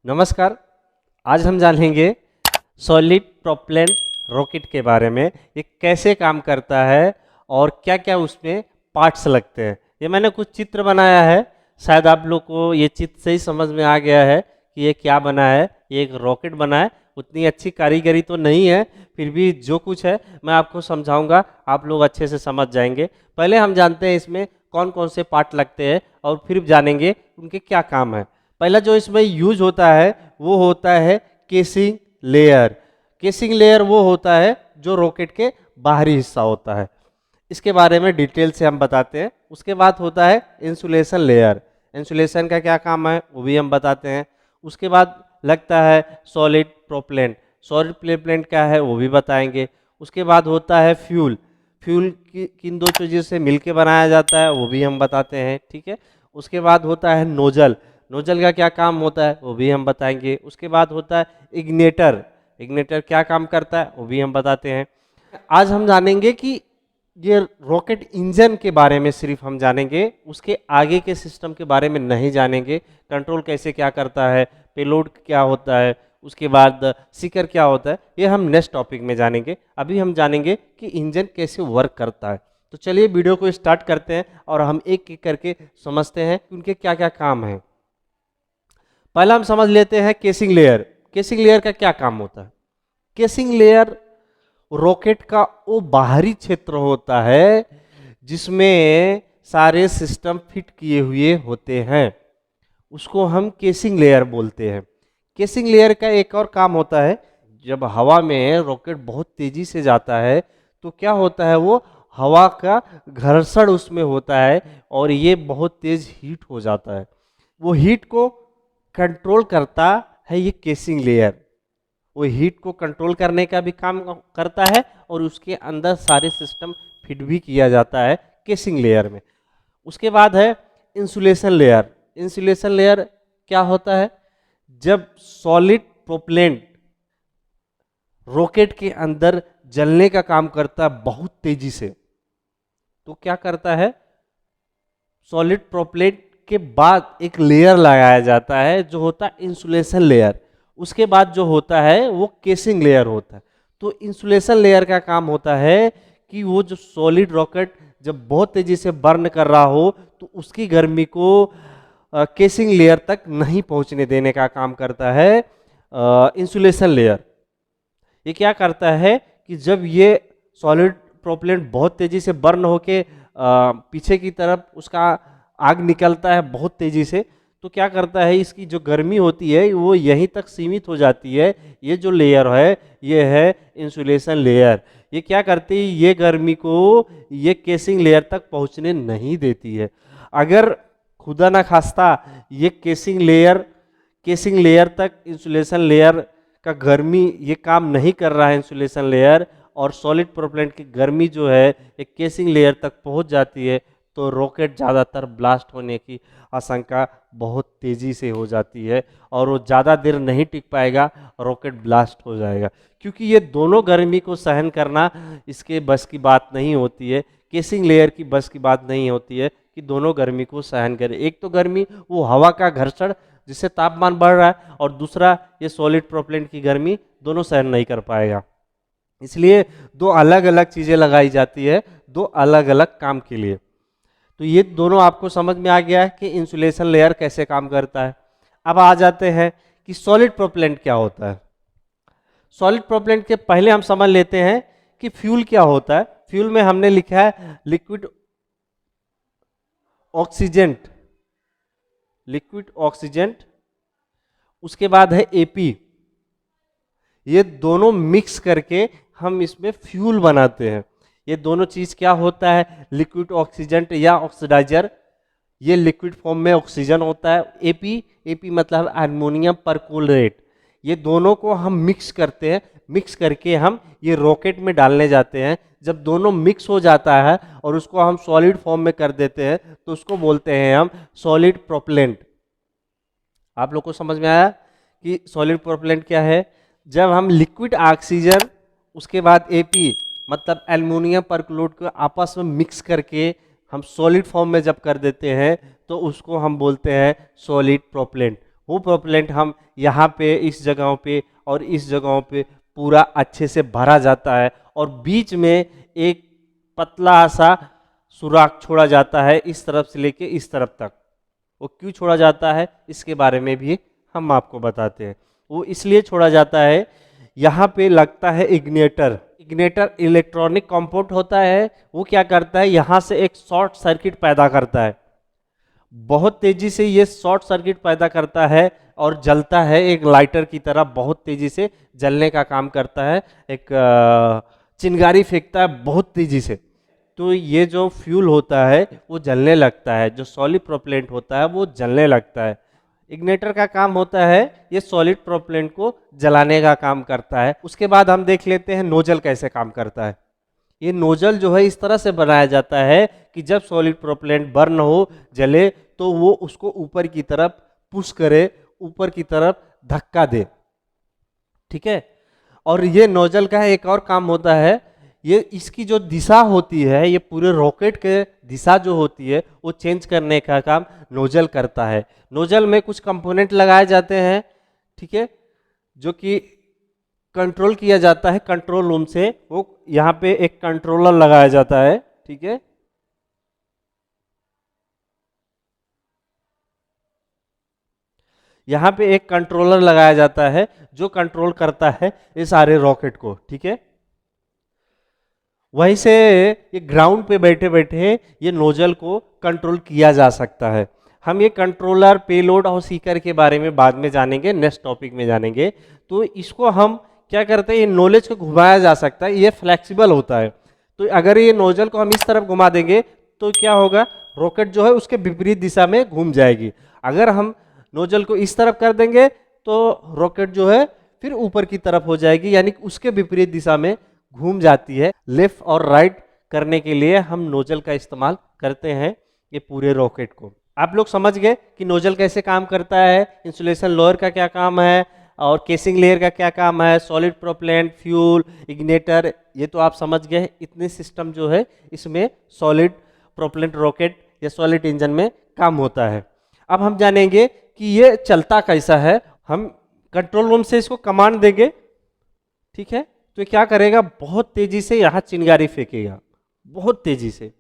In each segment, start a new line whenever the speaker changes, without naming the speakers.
नमस्कार। आज हम जानेंगे सॉलिड प्रोपेलेंट रॉकेट के बारे में। ये कैसे काम करता है और क्या क्या उसमें पार्ट्स लगते हैं। ये मैंने कुछ चित्र बनाया है, शायद आप लोग को ये चित्र से ही समझ में आ गया है कि ये क्या बना है। ये एक रॉकेट बना है, उतनी अच्छी कारीगरी तो नहीं है, फिर भी जो कुछ है मैं आपको समझाऊंगा, आप लोग अच्छे से समझ जाएंगे। पहले हम जानते हैं इसमें कौन कौन से पार्ट लगते हैं और फिर जानेंगे उनके क्या काम है। पहला जो इसमें यूज होता है वो होता है केसिंग लेयर। केसिंग लेयर वो होता है जो रॉकेट के बाहरी हिस्सा होता है, इसके बारे में डिटेल से हम बताते हैं। उसके बाद होता है इंसुलेशन लेयर। इंसुलेशन का क्या काम है वो भी हम बताते हैं। उसके बाद लगता है सॉलिड प्रोपेलेंट। सॉलिड प्रोपेलेंट क्या है वो भी बताएंगे। उसके बाद होता है फ्यूल। फ्यूल किन दो चीज़ों से मिलके बनाया जाता है वो भी हम बताते हैं, ठीक है। उसके बाद होता है नोजल। नोजल का क्या काम होता है वो भी हम बताएंगे। उसके बाद होता है इग्नेटर। इग्नेटर क्या काम करता है वो भी हम बताते हैं। आज हम जानेंगे कि ये रॉकेट इंजन के बारे में सिर्फ हम जानेंगे, उसके आगे के सिस्टम के बारे में नहीं जानेंगे। कंट्रोल कैसे क्या करता है, पेलोड क्या होता है, उसके बाद सीकर क्या होता है, ये हम नेक्स्ट टॉपिक में जानेंगे। अभी हम जानेंगे कि इंजन कैसे वर्क करता है। तो चलिए वीडियो को स्टार्ट करते हैं और हम एक एक करके समझते हैं कि उनके क्या क्या काम हैं। पहला हम समझ लेते हैं केसिंग लेयर। केसिंग लेयर का क्या काम होता है। केसिंग लेयर रॉकेट का वो बाहरी क्षेत्र होता है जिसमें सारे सिस्टम फिट किए हुए होते हैं, उसको हम केसिंग लेयर बोलते हैं। केसिंग लेयर का एक और काम होता है, जब हवा में रॉकेट बहुत तेजी से जाता है तो क्या होता है, वो हवा का घर्षण उसमें होता है और ये बहुत तेज हीट हो जाता है। वो हीट को कंट्रोल करता है ये केसिंग लेयर। वो हीट को कंट्रोल करने का भी काम करता है और उसके अंदर सारे सिस्टम फिट भी किया जाता है केसिंग लेयर में। उसके बाद है इंसुलेशन लेयर। इंसुलेशन लेयर क्या होता है, जब सॉलिड प्रोपेलेंट रॉकेट के अंदर जलने का काम करता है बहुत तेजी से, तो क्या करता है, सॉलिड प्रोपेलेंट के बाद एक लेयर लगाया जाता है जो होता है इंसुलेशन लेयर। उसके बाद जो होता है वो केसिंग लेयर होता है। तो इंसुलेशन लेयर का काम होता है कि वो जो सॉलिड रॉकेट जब बहुत तेजी से बर्न कर रहा हो तो उसकी गर्मी को केसिंग लेयर तक नहीं पहुंचने देने का काम करता है इंसुलेशन लेयर। ये क्या करता है कि जब ये सॉलिड प्रोपेलेंट बहुत तेजी से बर्न होके पीछे की तरफ उसका आग निकलता है बहुत तेजी से, तो क्या करता है, इसकी जो गर्मी होती है वो यहीं तक सीमित हो जाती है। ये जो लेयर है ये है इंसुलेशन लेयर। ये क्या करती है, ये गर्मी को ये केसिंग लेयर तक पहुंचने नहीं देती है। अगर खुदा ना खास्ता ये केसिंग लेयर तक इंसुलेशन लेयर का गर्मी ये काम नहीं कर रहा है इंसुलेशन लेयर, और सॉलिड प्रोपेलेंट की गर्मी जो है एक केसिंग लेयर तक पहुंच जाती है, तो रॉकेट ज़्यादातर ब्लास्ट होने की आशंका बहुत तेज़ी से हो जाती है और वो ज़्यादा देर नहीं टिक पाएगा, रॉकेट ब्लास्ट हो जाएगा। क्योंकि ये दोनों गर्मी को सहन करना इसके बस की बात नहीं होती है, केसिंग लेयर की बस की बात नहीं होती है कि दोनों गर्मी को सहन करे। एक तो गर्मी वो हवा का घर्षण जिससे तापमान बढ़ रहा है, और दूसरा ये सॉलिड प्रोपेलेंट की गर्मी, दोनों सहन नहीं कर पाएगा। इसलिए दो अलग अलग चीज़ें लगाई जाती है, दो अलग अलग काम के लिए। तो ये दोनों आपको समझ में आ गया है कि इंसुलेशन लेयर कैसे काम करता है। अब आ जाते हैं कि सॉलिड प्रोपेलेंट क्या होता है। सॉलिड प्रोपेलेंट के पहले हम समझ लेते हैं कि फ्यूल क्या होता है। फ्यूल में हमने लिखा है लिक्विड ऑक्सीजेंट। लिक्विड ऑक्सीजेंट, उसके बाद है एपी। ये दोनों मिक्स करके हम इसमें फ्यूल बनाते हैं। ये दोनों चीज क्या होता है, लिक्विड ऑक्सीजेंट या ऑक्सीडाइजर। ये लिक्विड फॉर्म में ऑक्सीजन होता है। एपी, एपी मतलब एमोनियम परक्लोरेट। ये दोनों को हम मिक्स करते हैं, मिक्स करके हम ये रॉकेट में डालने जाते हैं। जब दोनों मिक्स हो जाता है और उसको हम सॉलिड फॉर्म में कर देते हैं तो उसको बोलते हैं हम सॉलिड प्रोपेलेंट। आप लोग को समझ में आया कि सॉलिड प्रोपेलेंट क्या है। जब हम लिक्विड ऑक्सीजन उसके बाद एपी मतलब एल्युमिनियम परक्लोरेट को आपस में मिक्स करके हम सॉलिड फॉर्म में जब कर देते हैं तो उसको हम बोलते हैं सॉलिड प्रोपेलेंट। वो प्रोपेलेंट हम यहाँ पे इस जगहों पे और इस जगहों पे पूरा अच्छे से भरा जाता है और बीच में एक पतला सा सुराख छोड़ा जाता है इस तरफ से लेके इस तरफ तक। वो क्यों छोड़ा जाता है इसके बारे में भी हम आपको बताते हैं। वो इसलिए छोड़ा जाता है, यहाँ पे लगता है इग्निटर। इग्निटर इलेक्ट्रॉनिक कंपाउंड होता है, वो क्या करता है यहाँ से एक शॉर्ट सर्किट पैदा करता है, बहुत तेजी से ये शॉर्ट सर्किट पैदा करता है और जलता है एक लाइटर की तरह, बहुत तेजी से जलने का काम करता है, एक चिंगारी फेंकता है बहुत तेजी से। तो ये जो फ्यूल होता है वो जलने लगता है, जो सॉलिड प्रोपेलेंट होता है वो जलने लगता है। इग्निटर का काम होता है ये सॉलिड प्रोपेलेंट को जलाने का काम करता है। उसके बाद हम देख लेते हैं नोजल कैसे काम करता है। ये नोजल जो है इस तरह से बनाया जाता है कि जब सॉलिड प्रोपेलेंट बर्न हो, जले, तो वो उसको ऊपर की तरफ पुश करे, ऊपर की तरफ धक्का दे, ठीक है। और ये नोजल का एक और काम होता है, ये इसकी जो दिशा होती है, ये पूरे रॉकेट के दिशा जो होती है वो चेंज करने का काम नोजल करता है। नोजल में कुछ कंपोनेंट लगाए जाते हैं, ठीक है, जो कि कंट्रोल किया जाता है कंट्रोल रूम से। वो यहाँ पे एक कंट्रोलर लगाया जाता है, ठीक है। यहाँ पे एक कंट्रोलर लगाया जाता है जो कंट्रोल करता है ये सारे रॉकेट को, ठीक है। वहीं से ये ग्राउंड पे बैठे बैठे ये नोजल को कंट्रोल किया जा सकता है। हम ये कंट्रोलर, पेलोड और सीकर के बारे में बाद में जानेंगे, नेक्स्ट टॉपिक में जानेंगे। तो इसको हम क्या करते हैं, ये नॉलेज को घुमाया जा सकता है, ये फ्लेक्सिबल होता है। तो अगर ये नोजल को हम इस तरफ घुमा देंगे तो क्या होगा, रॉकेट जो है उसके विपरीत दिशा में घूम जाएगी। अगर हम नोजल को इस तरफ कर देंगे तो रॉकेट जो है फिर ऊपर की तरफ हो जाएगी, यानी उसके विपरीत दिशा में घूम जाती है। लेफ्ट और राइट करने के लिए हम नोजल का इस्तेमाल करते हैं ये पूरे रॉकेट को। आप लोग समझ गए कि नोजल कैसे काम करता है, इंसुलेशन लोअर का क्या काम है और केसिंग लेयर का क्या काम है, सॉलिड प्रोपेलेंट, फ्यूल, इग्निटर, ये तो आप समझ गए। इतने सिस्टम जो है इसमें सॉलिड प्रोपेलेंट रॉकेट या सॉलिड इंजन में काम होता है। अब हम जानेंगे कि ये चलता कैसा है। हम कंट्रोल रूम से इसको कमांड देंगे, ठीक है, तो क्या करेगा, बहुत तेजी से यहाँ चिंगारी फेंकेगा, बहुत तेजी से।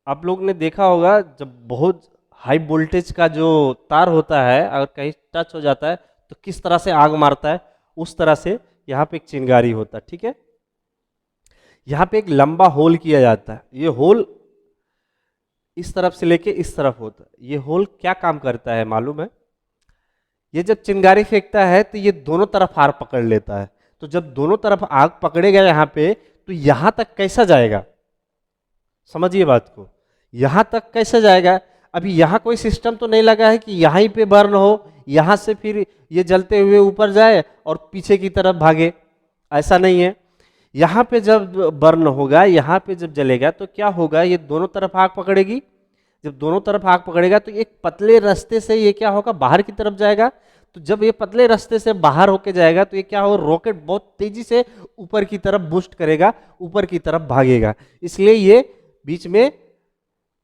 आप लोग ने देखा होगा जब बहुत हाई वोल्टेज का जो तार होता है अगर कहीं टच हो जाता है तो किस तरह से आग मारता है, उस तरह से यहाँ पे एक चिंगारी होता है, ठीक है। यहाँ पे एक लंबा होल किया जाता है, ये होल इस तरफ से लेके इस तरफ होता है। ये होल क्या काम करता है मालूम है, ये जब चिंगारी फेंकता है तो ये दोनों तरफ आग पकड़ लेता है। तो जब दोनों तरफ आग पकड़ेगा यहाँ पे तो यहाँ तक कैसा जाएगा, समझिए बात को, यहाँ तक कैसे जाएगा। अभी यहाँ कोई सिस्टम तो नहीं लगा है कि यहाँ ही पे बर्न हो, यहाँ से फिर ये जलते हुए ऊपर जाए और पीछे की तरफ भागे, ऐसा नहीं है। यहाँ पे जब बर्न होगा, यहाँ पे जब जलेगा तो क्या होगा, ये दोनों तरफ आग पकड़ेगी। जब दोनों तरफ आग पकड़ेगा तो एक पतले रास्ते से ये क्या होगा, बाहर की तरफ जाएगा। तो जब ये पतले रास्ते से बाहर होके जाएगा तो ये क्या होगा, रॉकेट बहुत तेजी से ऊपर की तरफ बूस्ट करेगा, ऊपर की तरफ भागेगा। इसलिए ये बीच में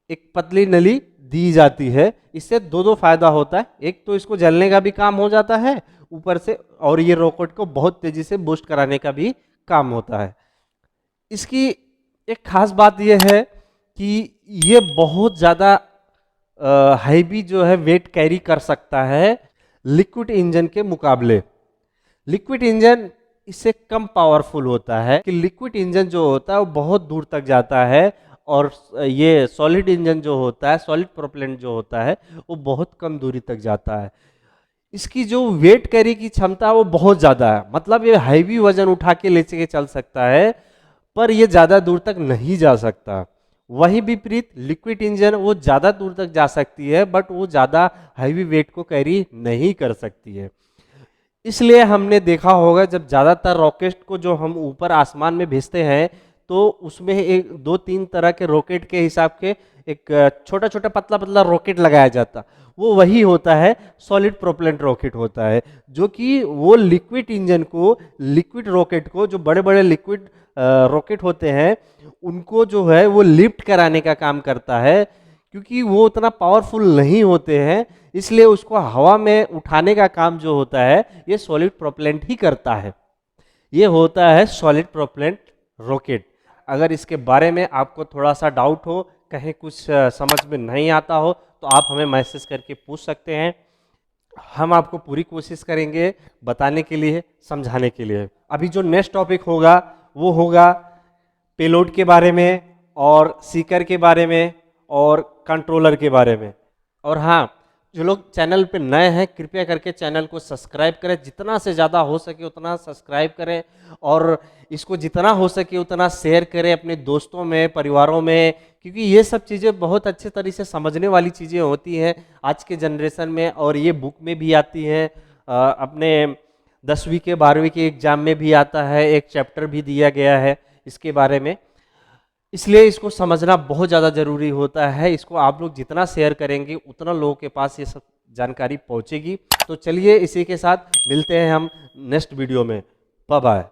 एक पतली नली दी जाती है। इससे दो दो फायदा होता है, एक तो इसको जलने का भी काम हो जाता है ऊपर से, और ये रॉकेट को बहुत तेजी से बूस्ट कराने का भी काम होता है। इसकी एक खास बात यह है कि ये बहुत ज़्यादा हैवी जो है वेट कैरी कर सकता है लिक्विड इंजन के मुकाबले। लिक्विड इंजन इससे कम पावरफुल होता है कि लिक्विड इंजन जो होता है वो बहुत दूर तक जाता है और ये सॉलिड इंजन जो होता है, सॉलिड प्रोपेलेंट जो होता है वो बहुत कम दूरी तक जाता है। इसकी जो वेट कैरी की क्षमता है वो बहुत ज़्यादा है, मतलब ये हैवी वजन उठा के ले के चल सकता है पर ये ज़्यादा दूर तक नहीं जा सकता। वहीं विपरीत लिक्विड इंजन वो ज़्यादा दूर तक जा सकती है बट वो ज़्यादा हैवी वेट को कैरी नहीं कर सकती है। इसलिए हमने देखा होगा जब ज़्यादातर रॉकेट को जो हम ऊपर आसमान में भेजते हैं तो उसमें एक दो तीन तरह के रॉकेट के हिसाब के एक छोटा छोटा पतला पतला रॉकेट लगाया जाता, वो वही होता है सॉलिड प्रोपेलेंट रॉकेट होता है, जो कि वो लिक्विड इंजन को, लिक्विड रॉकेट को, जो बड़े बड़े लिक्विड रॉकेट होते हैं उनको जो है वो लिफ्ट कराने का काम करता है क्योंकि वो उतना पावरफुल नहीं होते हैं, इसलिए उसको हवा में उठाने का काम जो होता है ये सॉलिड प्रोपेलेंट ही करता है। ये होता है सॉलिड प्रोपेलेंट रॉकेट। अगर इसके बारे में आपको थोड़ा सा डाउट हो, कहीं कुछ समझ में नहीं आता हो, तो आप हमें मैसेज करके पूछ सकते हैं। हम आपको पूरी कोशिश करेंगे बताने के लिए, समझाने के लिए। अभी जो नेक्स्ट टॉपिक होगा वो होगा पेलोड के बारे में, और सीकर के बारे में, और कंट्रोलर के बारे में। और हाँ, जो लोग चैनल पे नए हैं कृपया करके चैनल को सब्सक्राइब करें, जितना से ज़्यादा हो सके उतना सब्सक्राइब करें, और इसको जितना हो सके उतना शेयर करें अपने दोस्तों में, परिवारों में, क्योंकि ये सब चीज़ें बहुत अच्छे तरीके से समझने वाली चीज़ें होती हैं आज के जनरेशन में, और ये बुक में भी आती हैं, अपने 10वीं के 12वीं के एग्जाम में भी आता है, एक चैप्टर भी दिया गया है इसके बारे में। इसलिए इसको समझना बहुत ज़्यादा ज़रूरी होता है। इसको आप लोग जितना शेयर करेंगे उतना लोगों के पास ये सब जानकारी पहुंचेगी। तो चलिए इसी के साथ मिलते हैं हम नेक्स्ट वीडियो में। Bye bye.